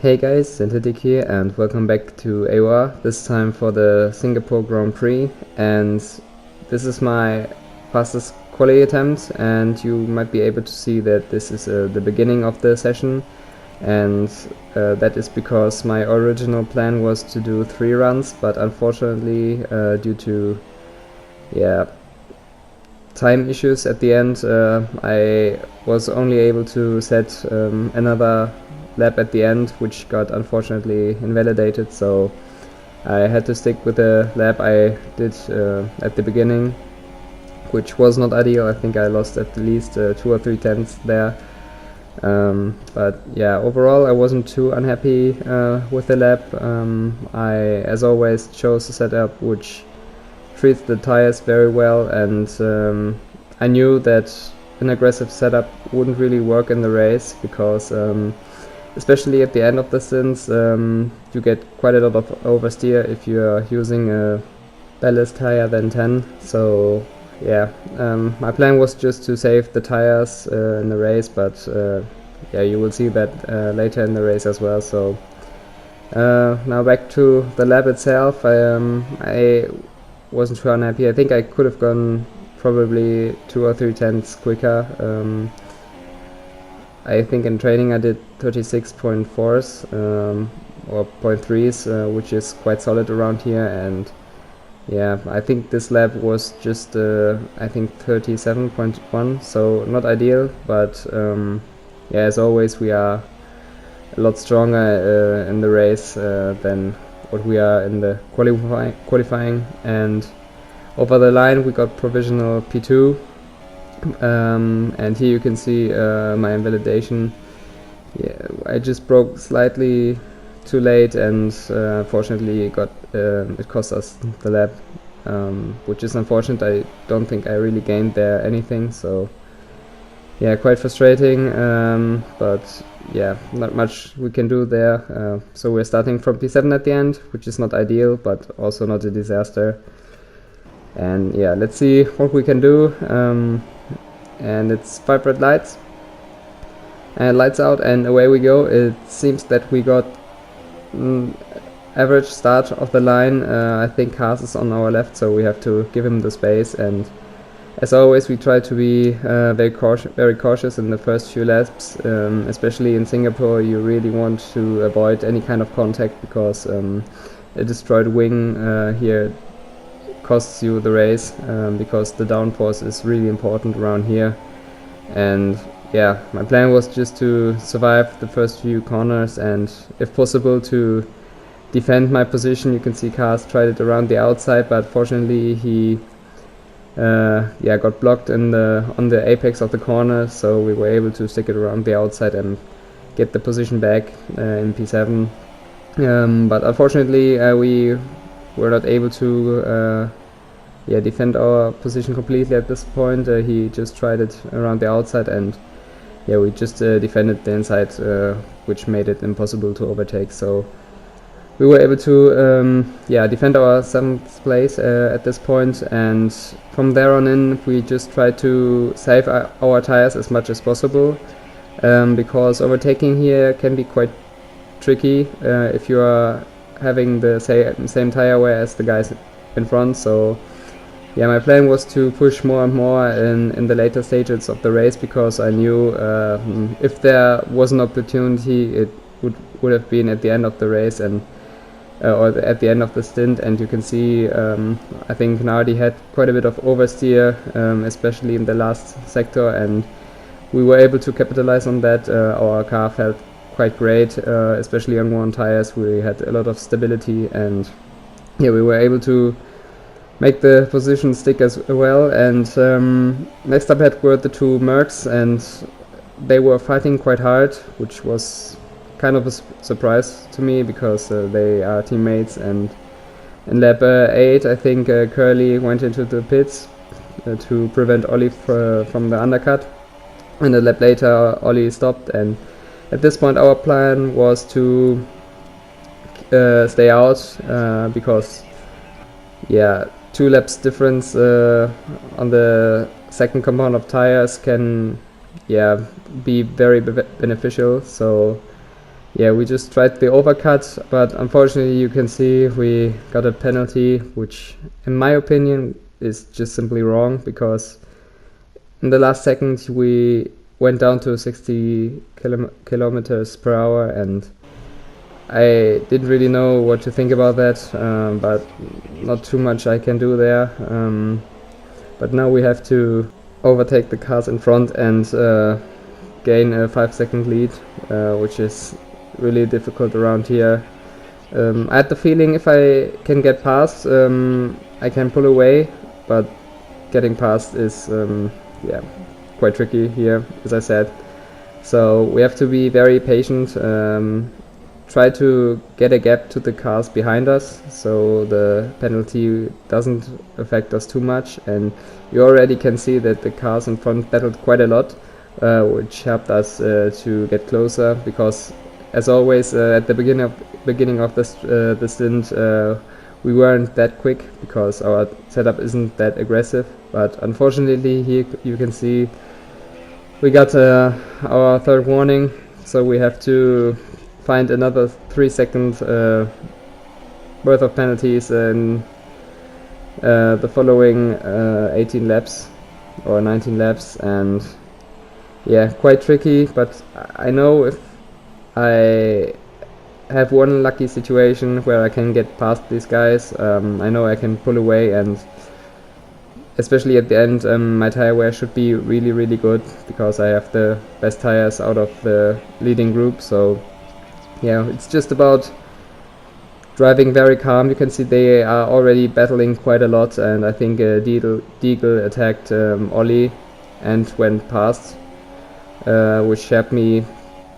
Hey guys, Synthetic here and welcome back to AOR, this time for the Singapore Grand Prix, and this is my fastest quali attempt, and you might be able to see that this is the beginning of the session, and that is because my original plan was to do 3 runs, but unfortunately due to time issues at the end, I was only able to set another lap at the end, which got unfortunately invalidated, so I had to stick with the lap I did at the beginning, which was not ideal. I think I lost at least 2 or 3 tenths there, but yeah, overall I wasn't too unhappy with the lap. I, as always, chose a setup which treats the tires very well, and I knew that an aggressive setup wouldn't really work in the race because especially at the end of the stints, you get quite a lot of oversteer if you are using a ballast higher than 10. So yeah, my plan was just to save the tires in the race, but yeah, you will see that later in the race as well. So now back to the lap itself. I wasn't too unhappy. I think I could have gone probably 2 or 3 tenths quicker. I think in training I did 36.4s or 0.3s, which is quite solid around here, and yeah, I think this lap was just I think 37.1, so not ideal, but yeah, as always we are a lot stronger in the race than what we are in the qualifying, and over the line we got provisional P2. And here you can see my invalidation. Yeah, I just broke slightly too late, and fortunately it cost us the lap, which is unfortunate. I don't think I really gained there anything, so yeah, quite frustrating, but yeah, not much we can do there. So we're starting from P7 at the end, which is not ideal, but also not a disaster. And yeah, let's see what we can do. And it's 5 red lights, and lights out, and away we go. It seems that we got average start of the line. I think Haas is on our left, so we have to give him the space, and as always we try to be very cautious in the first few laps, especially in Singapore. You really want to avoid any kind of contact because a destroyed wing here costs you the race, because the downforce is really important around here. And yeah, my plan was just to survive the first few corners and if possible to defend my position. You can see Cars tried it around the outside, but fortunately he got blocked on the apex of the corner, so we were able to stick it around the outside and get the position back in P7. But unfortunately we were not able to defend our position completely at this point. He just tried it around the outside, and yeah, we just defended the inside, which made it impossible to overtake. So we were able to defend our 7th place at this point, and from there on in we just tried to save our tires as much as possible, because overtaking here can be quite tricky if you are having the same tire wear as the guys in front. So yeah, my plan was to push more and more in the later stages of the race, because I knew if there was an opportunity it would have been at the end of the race, and or at the end of the stint. And you can see I think Nardi had quite a bit of oversteer, especially in the last sector, and we were able to capitalize on that. Our car felt quite great, especially on one tires. We had a lot of stability, and yeah, we were able to make the position stick as well. And next up were the 2 Mercs, and they were fighting quite hard, which was kind of a surprise to me because they are teammates. And in lap 8 I think Curly went into the pits to prevent Ollie from the undercut, and a lap later Ollie stopped, and at this point our plan was to stay out, because yeah, 2 laps difference on the second compound of tires can be very beneficial. So yeah, we just tried the overcut, but unfortunately you can see we got a penalty, which in my opinion is just simply wrong, because in the last second we went down to 60 kilometers per hour, and I didn't really know what to think about that, but not too much I can do there. But now we have to overtake the cars in front and gain a 5-second lead, which is really difficult around here. I had the feeling if I can get past, I can pull away, but getting past is yeah, quite tricky here, as I said. So we have to be very patient, try to get a gap to the cars behind us so the penalty doesn't affect us too much, and you already can see that the cars in front battled quite a lot, which helped us to get closer, because as always at the beginning of the stint we weren't that quick because our setup isn't that aggressive, but unfortunately here you can see we got our third warning, so we have to find another 3 seconds worth of penalties in the following 18 laps or 19 laps, and yeah, quite tricky. But I know if I have one lucky situation where I can get past these guys, I know I can pull away, and especially at the end my tire wear should be really, really good because I have the best tires out of the leading group. So yeah, it's just about driving very calm. You can see they are already battling quite a lot, and I think Deagle attacked Ollie and went past, which helped me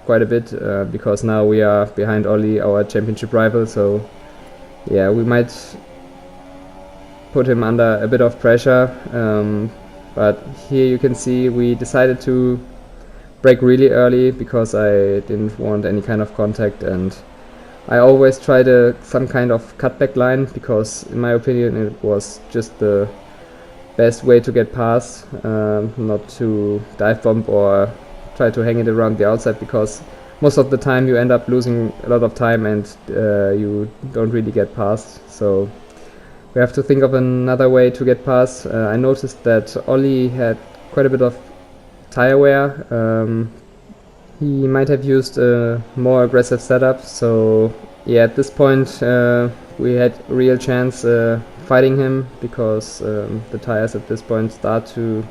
quite a bit because now we are behind Ollie, our championship rival. So yeah, we might put him under a bit of pressure, but here you can see we decided to brake really early because I didn't want any kind of contact, and I always tried some kind of cutback line because in my opinion it was just the best way to get past, not to dive bomb or try to hang it around the outside, because most of the time you end up losing a lot of time and you don't really get past. So we have to think of another way to get past. I noticed that Ollie had quite a bit of tire wear. He might have used a more aggressive setup, so yeah, at this point we had a real chance fighting him, because the tires at this point start to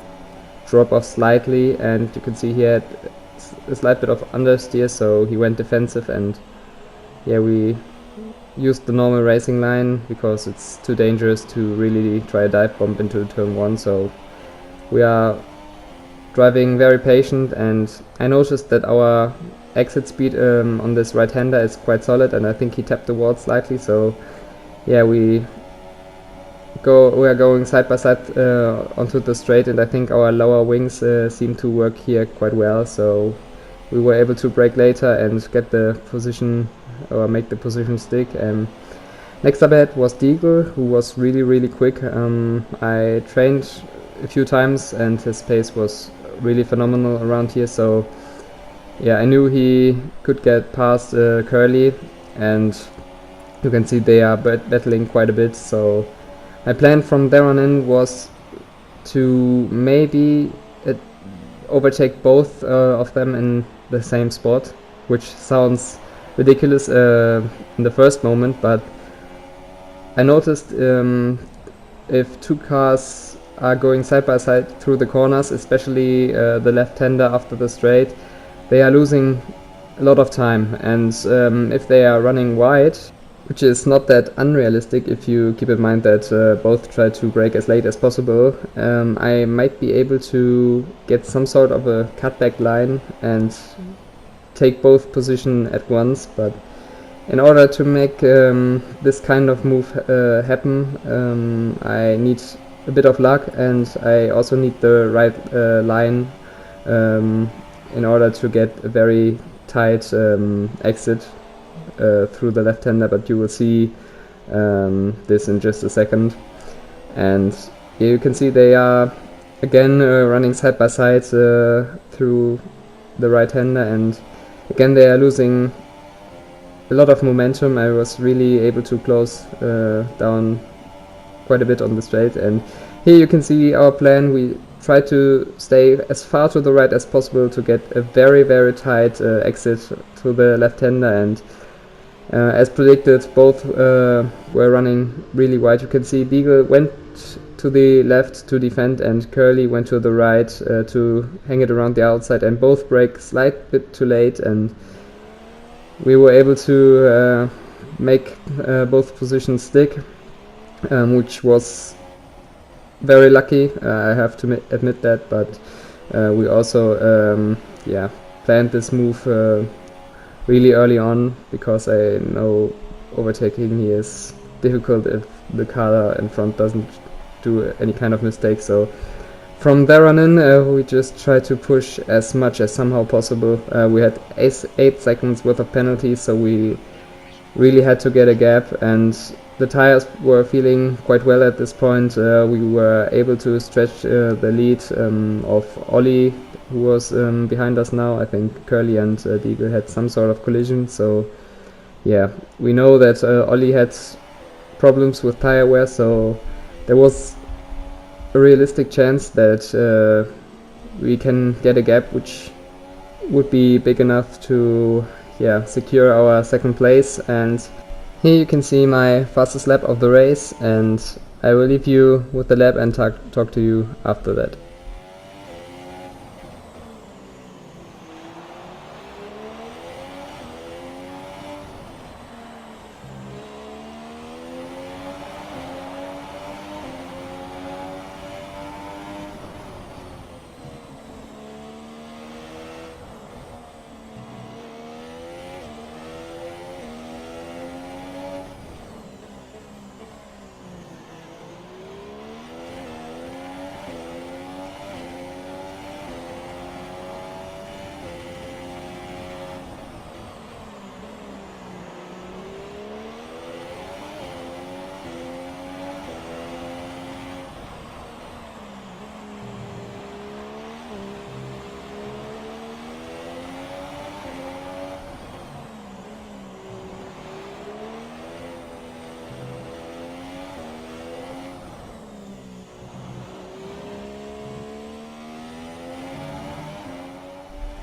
drop off slightly, and you can see he had a slight bit of understeer, so he went defensive, and yeah, we used the normal racing line because it's too dangerous to really try a dive bomb into turn 1. So we are driving very patient, and I noticed that our exit speed on this right-hander is quite solid, and I think he tapped the wall slightly. So yeah, we are going side by side onto the straight, and I think our lower wings seem to work here quite well. So we were able to brake later and get the position, or make the position stick. And next up ahead was Deagle, who was really, really quick. I trained a few times and his pace was really phenomenal around here, so yeah, I knew he could get past Curly, and you can see they are battling quite a bit. So my plan from there on in was to maybe overtake both of them in the same spot, which sounds ridiculous in the first moment, but I noticed if two cars are going side by side through the corners, especially the left-hander after the straight, they are losing a lot of time, and if they are running wide, which is not that unrealistic if you keep in mind that both try to brake as late as possible, I might be able to get some sort of a cutback line and take both position at once. But in order to make this kind of move happen, I need a bit of luck, and I also need the right line in order to get a very tight exit through the left-hander, but you will see this in just a second. And here you can see they are again running side by side through the right-hander, and again they are losing a lot of momentum. I was really able to close down quite a bit on the straight, and here you can see our plan. We try to stay as far to the right as possible to get a very, very tight exit to the left-hander, and as predicted, both were running really wide. You can see Beagle went to the left to defend, and Curly went to the right to hang it around the outside, and both break slight bit too late, and we were able to make both positions stick, which was very lucky, I have to admit that, but we also planned this move really early on, because I know overtaking here is difficult if the car in front doesn't do any kind of mistake. So from there on in, we just tried to push as much as somehow possible. We had 8 seconds worth of penalties, so we really had to get a gap, and the tires were feeling quite well at this point. We were able to stretch the lead of Ollie, who was behind us now. I think Curly and Deagle had some sort of collision, so yeah, we know that Ollie had problems with tire wear, so there was a realistic chance that we can get a gap which would be big enough to secure our second place. And here you can see my fastest lap of the race, and I will leave you with the lap and talk to you after that.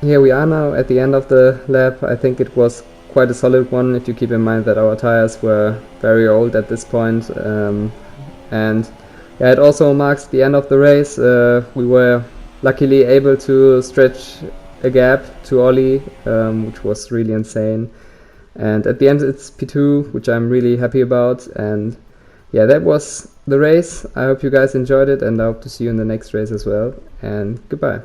Here we are now at the end of the lap. I think it was quite a solid one, if you keep in mind that our tires were very old at this point. And it also marks the end of the race. We were luckily able to stretch a gap to Ollie, which was really insane. And at the end it's P2, which I'm really happy about. And yeah, that was the race. I hope you guys enjoyed it, and I hope to see you in the next race as well. And goodbye.